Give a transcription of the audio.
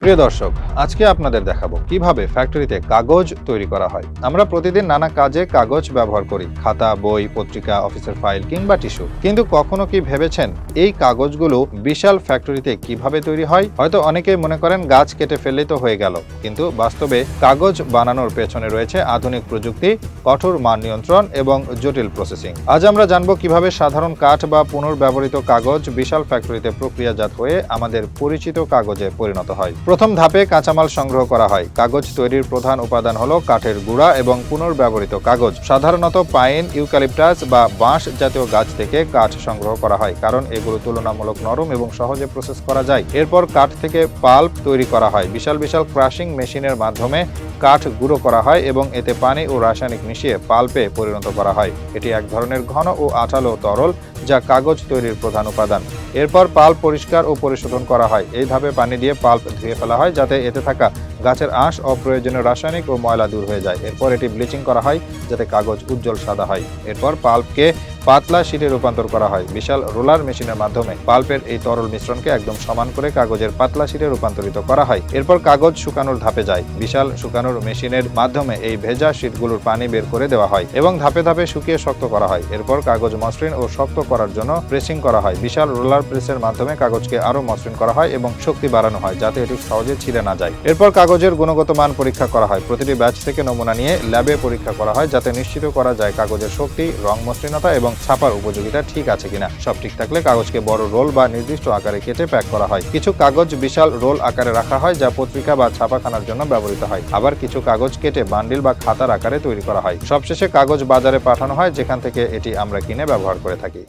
প্রিয় দর্শক, আজকে আপনাদের দেখাবো কিভাবে ফ্যাক্টরিতে কাগজ তৈরি করা হয়। আমরা প্রতিদিন নানা কাজে কাগজ ব্যবহার করি, খাতা, বই, পত্রিকা, অফিসের ফাইল কিংবা টিস্যু। কিন্তু কখনো কি ভেবেছেন এই কাগজগুলো বিশাল ফ্যাক্টরিতে কিভাবে তৈরি হয়? হয়তো অনেকেই মনে করেন গাছ কেটে ফেললেই তো হয়ে গেল, কিন্তু বাস্তবে কাগজ বানানোর পেছনে রয়েছে আধুনিক প্রযুক্তি, কঠোর মান নিয়ন্ত্রণ এবং জটিল প্রসেসিং। আজ আমরা জানবো কিভাবে সাধারণ কাঠ বা পুনর্ব্যবহৃত কাগজ বিশাল ফ্যাক্টরিতে প্রক্রিয়াজাত হয়ে আমাদের পরিচিত কাগজে পরিণত হয়। প্রথম ধাপে কাঁচামাল সংগ্রহ করা হয়। কাগজ তৈরির প্রধান উপাদান হলো কাঠের গুঁড়া এবং পুনর্ব্যবহৃত কাগজ। সাধারণত পাইন, ইউক্যালিপটাস বা বাঁশ জাতীয় গাছ থেকে কাঠ সংগ্রহ করা হয়, কারণ এগুলো তুলনামূলক নরম এবং সহজে প্রসেস করা যায়। এরপর কাঠ থেকে পাল্প তৈরি করা হয়। বিশাল বিশাল ক্রাশিং মেশিনের মাধ্যমে কাঠ গুঁড়ো করা হয় এবং এতে পানি ও রাসায়নিক মিশিয়ে পাল্পে পরিণত করা হয়। এটি এক ধরনের ঘন ও আঠালো তরল, যা কাগজ তৈরির প্রধান উপাদান। এরপর পাল্প পরিষ্কার ও পরিশোধন করা হয়। এই ধাপে পানি দিয়ে পাল্প ধুয়ে ফেলা হয়, যাতে এতে থাকা গাছের আঁশ, অপ্রয়োজনীয় রাসায়নিক ও ময়লা দূর হয়ে যায়। এরপর এটি ব্লিচিং করা হয়, যাতে কাগজ উজ্জ্বল সাদা হয়। এরপর পাল্পকে পাতলা শিটে রূপান্তর করা হয়। বিশাল রোলার মেশিনের মাধ্যমে পাল্পের এই তরল মিশ্রণকে একদম সমান করে কাগজের পাতলা শিটে রূপান্তরিত করা হয়। এরপর কাগজ শুকানোর ধাপে যায়। বিশাল শুকানোর মেশিনের মাধ্যমে এই ভেজা শিটগুলোর পানি বের করে দেওয়া হয় এবং ধাপে ধাপে শুকিয়ে শক্ত করা হয়। এরপর কাগজ মসৃণ ও শক্ত করার জন্য প্রেসিং করা হয়। বিশাল রোলার প্রেসের মাধ্যমে কাগজকে আরো মসৃণ করা হয় এবং শক্তি বাড়ানো হয়, যাতে এটি সহজে ছিঁড়ে না যায়। এরপর কাগজের গুণগত মান পরীক্ষা করা হয়। প্রতিটি ব্যাচ থেকে নমুনা নিয়ে ল্যাবে পরীক্ষা করা হয়, যাতে নিশ্চিত করা যায় কাগজের শক্তি, রং, মসৃণতা এবং ছাপার উপযোগিতা ঠিক আছে কিনা। সব ঠিক থাকলে কাগজকে বড় রোল বা নির্দিষ্ট আকারে কেটে প্যাক করা হয়। কিছু কাগজ বিশাল রোল আকারে রাখা হয়, যা পত্রিকা বা ছাপাখানার জন্য ব্যবহৃত হয়। আবার কিছু কাগজ কেটে বান্ডিল বা খাতার আকারে তৈরি করা হয়। সবশেষে কাগজ বাজারে পাঠানো হয়, যেখান থেকে এটি আমরা কিনে ব্যবহার করে থাকি।